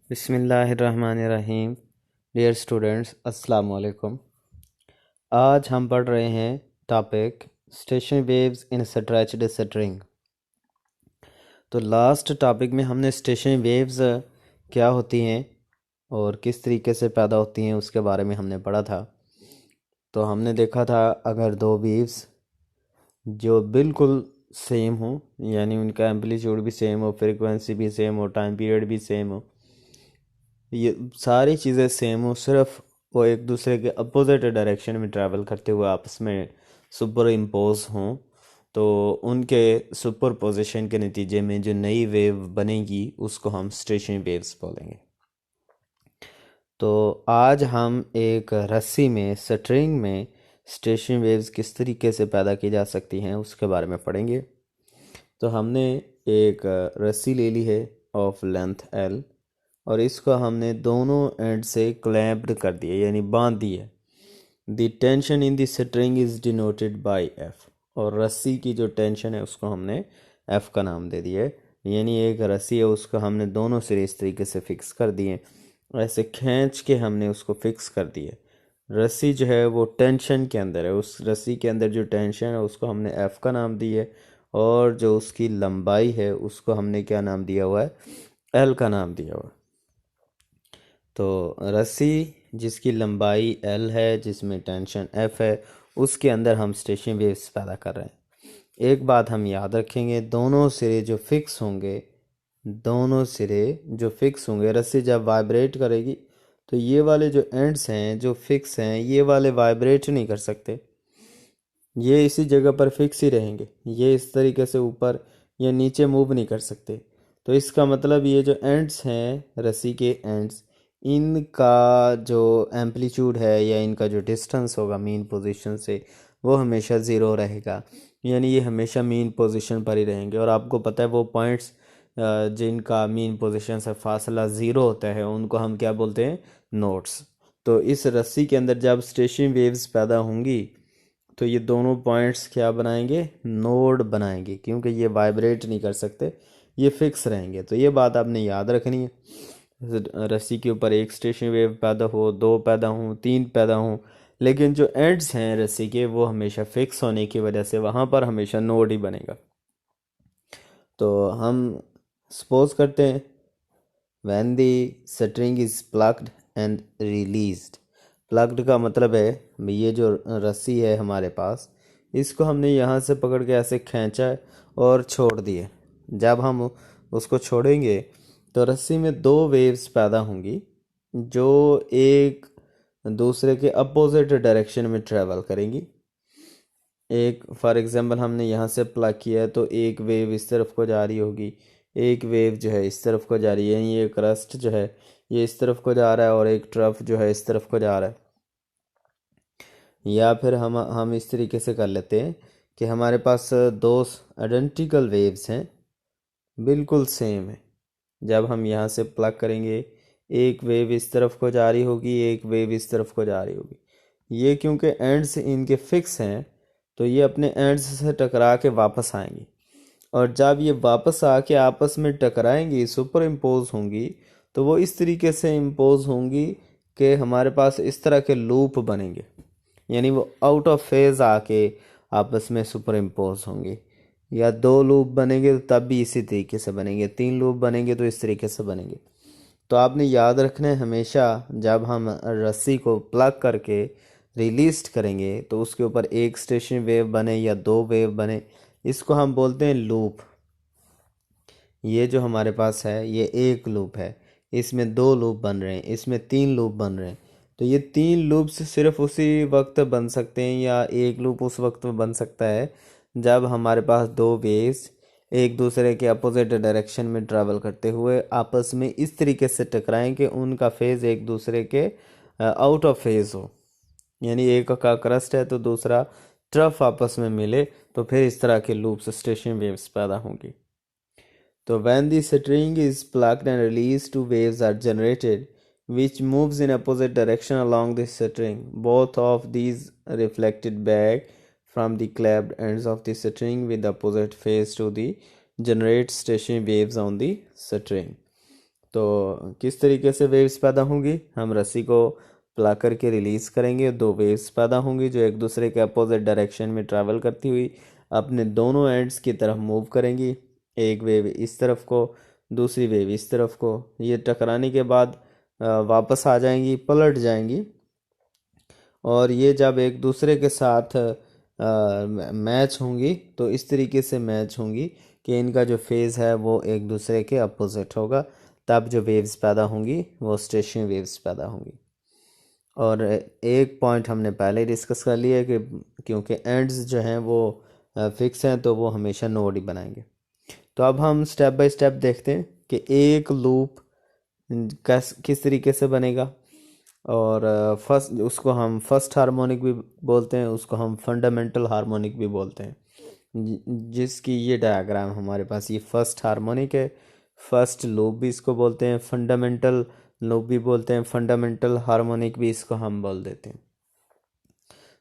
बिस्मिल्लाहिर्रहमानिर्रहीम। Dear students, अस्सलाम वालेकुम। आज हम पढ़ रहे हैं topic station waves in stretched string. तो लास्ट टॉपिक में हमने स्टेशन वेव्स क्या होती हैं और किस तरीके से पैदा होती हैं उसके बारे में हमने पढ़ा था। तो हमने देखा था अगर दो वेव्स जो बिल्कुल सेम हो, यानी उनका एम्पलीट्यूड भी सेम हो, फ्रीक्वेंसी भी सेम हो, टाइम पीरियड भी सेम हो, ये सारी चीज़ें सेम हो, सिर्फ वो एक दूसरे के अपोजिट डायरेक्शन में ट्रैवल करते हुए आपस में सुपर इम्पोज हों, तो उनके सुपर पोजिशन के नतीजे में जो नई वेव बनेगी उसको हम स्टेशनरी वेव्स बोलेंगे। तो आज हम एक रस्सी में, स्ट्रिंग में स्टेशनरी वेव्स किस तरीके से पैदा की जा सकती हैं उसके बारे में पढ़ेंगे। तो हमने एक रस्सी ले ली है ऑफ लेंथ L और इसको हमने दोनों एंड से क्लैम्प्ड कर दिया, यानी बांध दिया। The tension in the string is denoted by F, और रस्सी की जो टेंशन है उसको हमने F का नाम दे दिया है। यानी एक रस्सी है, उसको हमने दोनों सिरे इस तरीके से फिक्स कर दिए, ऐसे खींच के हमने उसको फिक्स कर दिया। रस्सी जो है वो टेंशन के अंदर है, उस रस्सी के अंदर जो टेंशन है उसको हमने F का नाम दिया है, और जो उसकी लंबाई है उसको हमने क्या नाम दिया हुआ है, L का नाम दिया हुआ है। तो रस्सी जिसकी लंबाई L है, जिसमें टेंशन F है, उसके अंदर हम स्टेशनरी वेव्स पैदा कर रहे हैं। एक बात हम याद रखेंगे, दोनों सिरे जो फिक्स होंगे, दोनों सिरे जो फिक्स होंगे, रस्सी जब वाइब्रेट करेगी तो ये वाले जो एंड्स हैं जो फिक्स हैं, ये वाले वाइब्रेट नहीं कर सकते, ये इसी जगह पर फिक्स ही रहेंगे। ये इस तरीके से ऊपर या नीचे मूव नहीं कर सकते। तो इसका मतलब ये जो एंड्स हैं, रस्सी के एंड्स, इनका जो एम्पलीट्यूड है या इनका जो डिस्टेंस होगा मीन पोजीशन से, वो हमेशा ज़ीरो रहेगा। यानी ये हमेशा मीन पोजीशन पर ही रहेंगे। और आपको पता है वो पॉइंट्स जिनका मीन पोजीशन से फासला ज़ीरो होता है उनको हम क्या बोलते हैं, नोड्स। तो इस रस्सी के अंदर जब स्टेशनरी वेव्स पैदा होंगी तो ये दोनों पॉइंट्स क्या बनाएंगे, नोड बनाएंगे, क्योंकि ये वाइब्रेट नहीं कर सकते, ये फिक्स रहेंगे। तो ये बात आपने याद रखनी है। रस्सी के ऊपर एक स्टेशनरी वेव पैदा हो, दो पैदा हो, तीन पैदा हो, लेकिन जो एंड्स हैं रस्सी के वो हमेशा फिक्स होने की वजह से वहाँ पर हमेशा नोड ही बनेगा। तो हम सपोज करते हैं when the string is plucked and released। Plucked का मतलब है ये जो रस्सी है हमारे पास, इसको हमने यहाँ से पकड़ के ऐसे खींचा और छोड़ दिए। जब हम उसको छोड़ेंगे तो रस्सी में दो वेव्स पैदा होंगी जो एक दूसरे के अपोजिट डायरेक्शन में ट्रैवल करेंगी। एक फॉर एग्जांपल हमने यहाँ से प्लग किया है तो एक वेव इस तरफ को जा रही होगी, एक वेव जो है इस तरफ को जा रही है, ये क्रस्ट जो है ये इस तरफ को जा रहा है और एक ट्रफ जो है इस तरफ को जा रहा है। या फिर हम इस तरीके से कर लेते हैं कि हमारे पास दो आइडेंटिकल वेव्स हैं, बिल्कुल सेम है। जब हम यहाँ से प्लग करेंगे एक वेव इस तरफ को जा रही होगी, एक वेव इस तरफ को जा रही होगी। ये क्योंकि एंड्स इनके फिक्स हैं तो ये अपने एंड्स से टकरा के वापस आएंगी, और जब ये वापस आके आपस में टकराएंगी, सुपर इम्पोज होंगी, तो वो इस तरीके से इम्पोज होंगी कि हमारे पास इस तरह के लूप बनेंगे। यानी वो आउट ऑफ फेज आके आपस में सुपर इम्पोज होंगे। या दो लूप बनेंगे तो तब भी इसी तरीके से बनेंगे, तीन लूप बनेंगे तो इस तरीके से बनेंगे। तो आपने याद रखना है हमेशा जब हम रस्सी को प्लग करके रिलीज करेंगे तो उसके ऊपर एक स्टेशन वेव बने या दो वेव बने, इसको हम बोलते हैं लूप। ये जो हमारे पास है ये एक लूप है, इसमें दो लूप बन रहे हैं, इसमें तीन लूप बन रहे हैं। तो ये तीन लूप्स सिर्फ उसी वक्त बन सकते हैं या एक लूप उस वक्त बन सकता है जब हमारे पास दो वेव्स एक दूसरे के अपोजिट डायरेक्शन में ट्रैवल करते हुए आपस में इस तरीके से टकराएं कि उनका फेज़ एक दूसरे के आउट ऑफ फेज़ हो। यानी एक का क्रस्ट है तो दूसरा ट्रफ आपस में मिले, तो फिर इस तरह के लूप्स स्टेशन वेव्स पैदा होंगी। तो when the string is plucked and released, two waves are generated which moves in opposite direction along the string. Both of these reflected back from the clamped ends of the string with opposite phase to the generate stationary waves on the string। तो किस तरीके से waves पैदा होंगी, हम रस्सी को plug करके रिलीज़ करेंगे, दो वेव्स पैदा होंगी जो एक दूसरे के अपोजिट डायरेक्शन में ट्रैवल करती हुई अपने दोनों एंड्स की तरफ मूव करेंगी। एक वेव इस तरफ को, दूसरी वेव इस तरफ को, ये टकराने के बाद वापस आ जाएंगी, पलट जाएंगी, और ये जब एक दूसरे के साथ मैच होंगी तो इस तरीके से मैच होंगी कि इनका जो फेज़ है वो एक दूसरे के अपोजिट होगा, तब जो वेव्स पैदा होंगी वो स्टेशनरी वेव्स पैदा होंगी। और एक पॉइंट हमने पहले ही डिस्कस कर लिया है कि क्योंकि एंड्स जो हैं वो फिक्स हैं तो वो हमेशा नोड ही बनाएंगे। तो अब हम स्टेप बाय स्टेप देखते हैं कि एक लूप किस तरीके से बनेगा। और फर्स्ट उसको हम फर्स्ट हार्मोनिक भी बोलते हैं, उसको हम फंडामेंटल हार्मोनिक भी बोलते हैं, जिसकी ये डायग्राम हमारे पास, ये फर्स्ट हार्मोनिक है, फर्स्ट लूप भी इसको बोलते हैं, फंडामेंटल लूप भी बोलते हैं, फंडामेंटल हार्मोनिक भी इसको हम बोल देते हैं।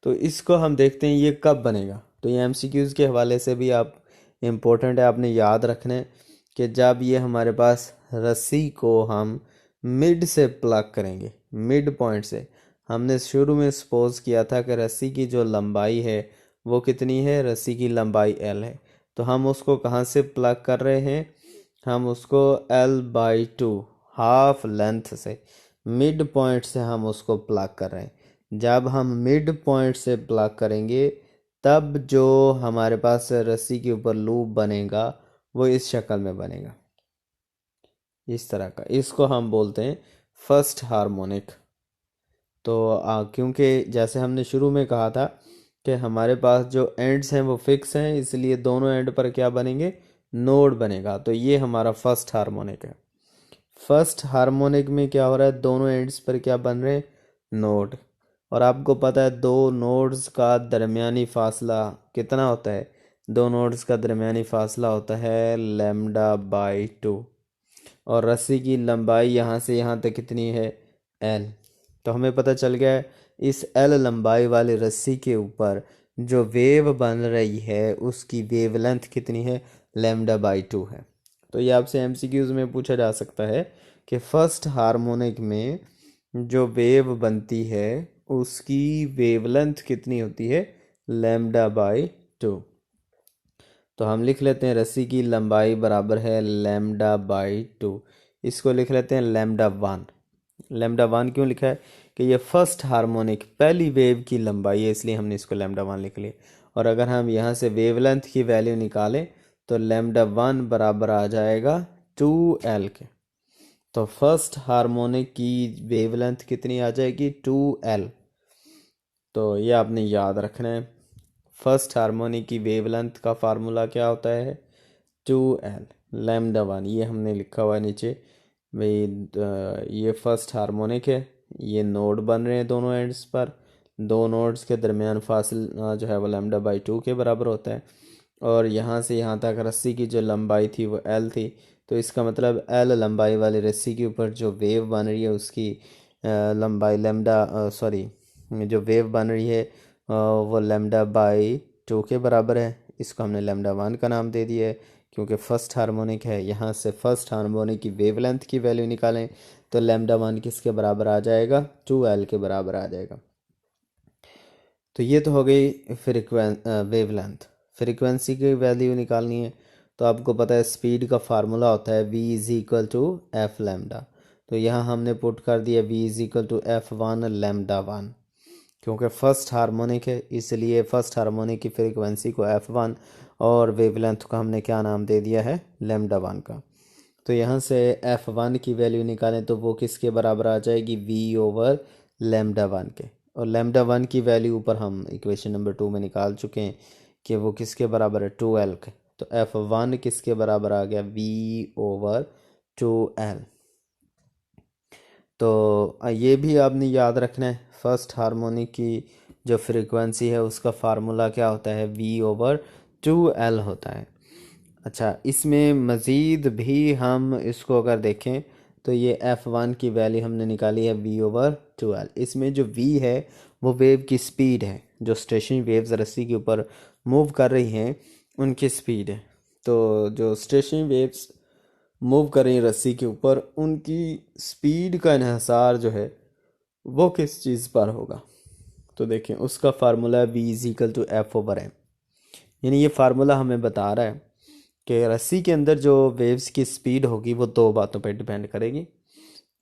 तो इसको हम देखते हैं ये कब बनेगा। तो ये एमसीक्यूज़ के हवाले से भी आप इम्पोर्टेंट है, आपने याद रखना है कि जब ये हमारे पास रस्सी को हम मिड से प्लग करेंगे, मिड पॉइंट से, हमने शुरू में सपोज किया था कि रस्सी की जो लंबाई है वो कितनी है, रस्सी की लंबाई L है, तो हम उसको कहाँ से प्लग कर रहे हैं, हम उसको L/2 हाफ लेंथ से, मिड पॉइंट से हम उसको प्लग कर रहे हैं। जब हम मिड पॉइंट से प्लग करेंगे तब जो हमारे पास रस्सी के ऊपर लूप बनेगा वो इस शक्ल में बनेगा, इस तरह का। इसको हम बोलते हैं फर्स्ट हार्मोनिक। तो क्योंकि जैसे हमने शुरू में कहा था कि हमारे पास जो एंड्स हैं वो फिक्स हैं, इसलिए दोनों एंड पर क्या बनेंगे, नोड बनेगा। तो ये हमारा फर्स्ट हार्मोनिक है। फर्स्ट हार्मोनिक में क्या हो रहा है, दोनों एंड्स पर क्या बन रहे हैं, नोड। और आपको पता है दो नोड्स का दरमियानी फासला कितना होता है, दो नोड्स का दरमियानी फासला होता है λ/2, और रस्सी की लंबाई यहाँ से यहाँ तक कितनी है, L। तो हमें पता चल गया है इस L लंबाई वाली रस्सी के ऊपर जो वेव बन रही है उसकी वेवलेंथ कितनी है, λ/2 है। तो ये आपसे एमसीक्यूज़ में पूछा जा सकता है कि फर्स्ट हार्मोनिक में जो वेव बनती है उसकी वेवलेंथ कितनी होती है, λ/2। तो हम लिख लेते हैं रस्सी की लंबाई बराबर है λ/2। इसको लिख लेते हैं λ1। λ1 क्यों लिखा है कि ये फर्स्ट हार्मोनिक पहली वेव की लंबाई है, इसलिए हमने इसको λ1 लिख लिया। और अगर हम यहाँ से वेवलेंथ की वैल्यू निकालें तो λ1 बराबर आ जाएगा 2L के। तो फर्स्ट हार्मोनिक की वेवलेंथ कितनी आ जाएगी, 2L। तो ये आपने याद रखना है, फर्स्ट हार्मोनिक की वेवलेंथ का फार्मूला क्या होता है, 2L λ1। ये हमने लिखा हुआ है नीचे भाई। ये फर्स्ट हार्मोनिक है, ये नोड बन रहे हैं दोनों एंड्स पर, दो नोड्स के दरमियान फासला जो है वो λ/2 के बराबर होता है। और यहाँ से यहाँ तक रस्सी की जो लंबाई थी वो L थी, तो इसका मतलब L लंबाई वाली रस्सी के ऊपर जो वेव बन रही है उसकी लंबाई जो वेव बन रही है वो λ/2 के बराबर है। इसको हमने λ1 का नाम दे दिया है क्योंकि फर्स्ट हार्मोनिक है। यहाँ से फर्स्ट हार्मोनिक की वेवलेंथ की वैल्यू निकालें तो λ1 किसके बराबर आ जाएगा, 2L के बराबर आ जाएगा। तो ये तो हो गई वेवलेंथ। फ्रीक्वेंसी की वैल्यू निकालनी है तो आपको पता है स्पीड का फार्मूला होता है v=f λ। तो यहाँ हमने पुट कर दिया v=f1 λ1। क्योंकि फर्स्ट हार्मोनिक है इसलिए फर्स्ट हार्मोनिक की फ्रीक्वेंसी को f1 और वेवलेंथ को हमने क्या नाम दे दिया है, λ1 का। तो यहाँ से f1 की वैल्यू निकालें तो वो किसके बराबर आ जाएगी, v/λ1 के। और λ1 की वैल्यू ऊपर हम इक्वेशन नंबर 2 में निकाल चुके हैं कि वो किसके बराबर है, 2L के। तो f1 किसके बराबर आ गया, v/2L। तो ये भी आपने याद रखना है, फर्स्ट हार्मोनिक की जो फ्रीक्वेंसी है उसका फार्मूला क्या होता है, v/2L होता है। अच्छा, इसमें मज़ीद भी हम इसको अगर देखें तो ये f1 की वैल्यू हमने निकाली है v/2L। इसमें जो v है वो वेव की स्पीड है, जो स्टेशनरी वेव्स रस्सी के ऊपर मूव कर रही हैं उनकी स्पीड है। तो जो स्टेशनरी वेव्स मूव कर रही हैं रस्सी के ऊपर, उनकी स्पीड का इन्हिसार जो है वो किस चीज़ पर होगा। तो देखें उसका formula v is equal to F over M. यानी ये फार्मूला हमें बता रहा है कि रस्सी के अंदर जो वेव्स की स्पीड होगी वो दो बातों पर डिपेंड करेगी।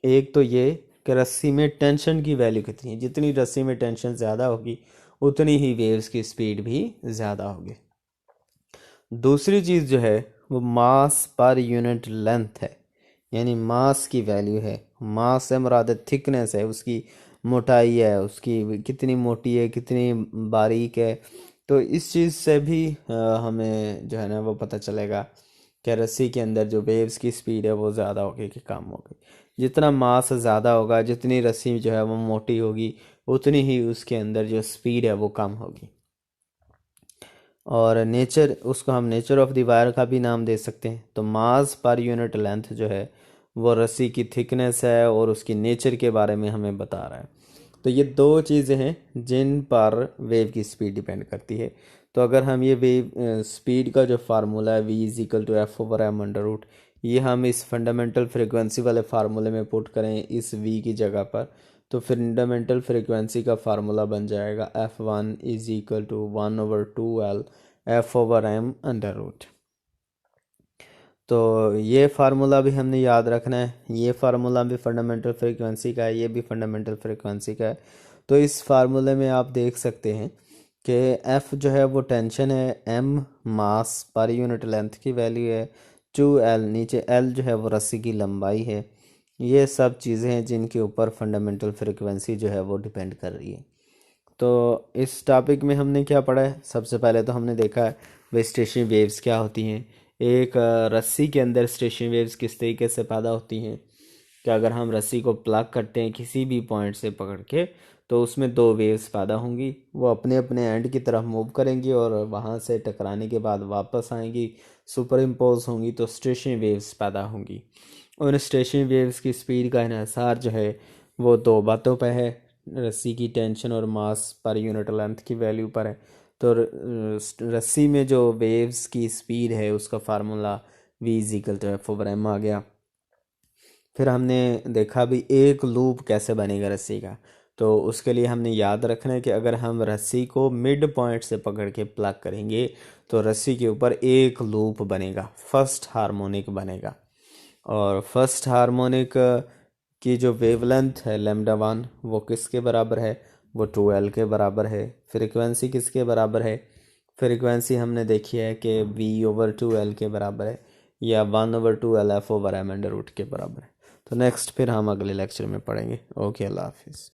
एक तो ये कि रस्सी में टेंशन की वैल्यू कितनी है, जितनी रस्सी में टेंशन ज़्यादा होगी उतनी ही वेव्स की स्पीड भी ज़्यादा होगी। दूसरी चीज़ जो है वो मास पर यूनिट लेंथ है, यानी मास की वैल्यू है। मास से मुराद थिकनेस है, उसकी मोटाई है, उसकी कितनी मोटी है कितनी बारीक है। तो इस चीज़ से भी हमें जो है ना वो पता चलेगा कि रस्सी के अंदर जो वेव्स की स्पीड है वो ज़्यादा होगी कि कम होगी। जितना मास ज़्यादा होगा, जितनी रस्सी जो है वो मोटी होगी, उतनी ही उसके अंदर जो स्पीड है वो कम होगी। और नेचर, उसको हम नेचर ऑफ द वायर का भी नाम दे सकते हैं। तो मास पर यूनिट लेंथ जो है वो रस्सी की थिकनेस है और उसकी नेचर के बारे में हमें बता रहा है। तो ये दो चीज़ें हैं जिन पर वेव की स्पीड डिपेंड करती है। तो अगर हम ये वेव स्पीड का जो फार्मूला है v is equal to F over M under root, ये हम इस फंडामेंटल फ्रिक्वेंसी वाले फार्मूले में पुट करें इस v की जगह पर, तो फंडामेंटल फ्रिक्वेंसी का फार्मूला बन जाएगा f1 is equal to 1/2L F over M under root. तो ये फार्मूला भी हमने याद रखना है। ये फार्मूला भी फंडामेंटल फ्रीक्वेंसी का है, ये भी फंडामेंटल फ्रीक्वेंसी का है। तो इस फार्मूले में आप देख सकते हैं कि एफ़ जो है वो टेंशन है, एम मास पर यूनिट लेंथ की वैल्यू है, 2L नीचे L जो है वो रस्सी की लंबाई है। ये सब चीज़ें हैं जिनके ऊपर फंडामेंटल फ्रीक्वेंसी जो है वो डिपेंड कर रही है। तो इस टॉपिक में हमने क्या पढ़ा है, सबसे पहले तो हमने देखा है वे स्टेशनरी वेव्स क्या होती हैं। एक रस्सी के अंदर स्टेशनरी वेव्स किस तरीके से पैदा होती हैं कि अगर हम रस्सी को प्लग करते हैं किसी भी पॉइंट से पकड़ के, तो उसमें दो वेव्स पैदा होंगी, वो अपने अपने एंड की तरफ मूव करेंगी और वहाँ से टकराने के बाद वापस आएंगी, सुपर इम्पोज होंगी, तो स्टेशनरी वेव्स पैदा होंगी। उन स्टेशनरी वेव्स की स्पीड का इन्हिसार जो है वो दो बातों पर है, रस्सी की टेंशन और मास पर यूनिट लेंथ की वैल्यू पर है। तो रस्सी में जो वेव्स की स्पीड है उसका formula v is equal to F over M आ गया। फिर हमने देखा भी एक लूप कैसे बनेगा रस्सी का। तो उसके लिए हमने याद रखना है कि अगर हम रस्सी को मिड पॉइंट से पकड़ के प्लग करेंगे तो रस्सी के ऊपर एक लूप बनेगा, फर्स्ट हार्मोनिक बनेगा। और फर्स्ट हार्मोनिक की जो वेवलेंथ है λ1 वो किसके बराबर है, वो 2L के बराबर है। फ्रीक्वेंसी किसके बराबर है, फ्रीक्वेंसी हमने देखी है कि v/2L के बराबर है, या 1/2L f over M under root के बराबर है। तो नेक्स्ट फिर हम अगले लेक्चर में पढ़ेंगे। ओके, अल्लाह हाफिज़।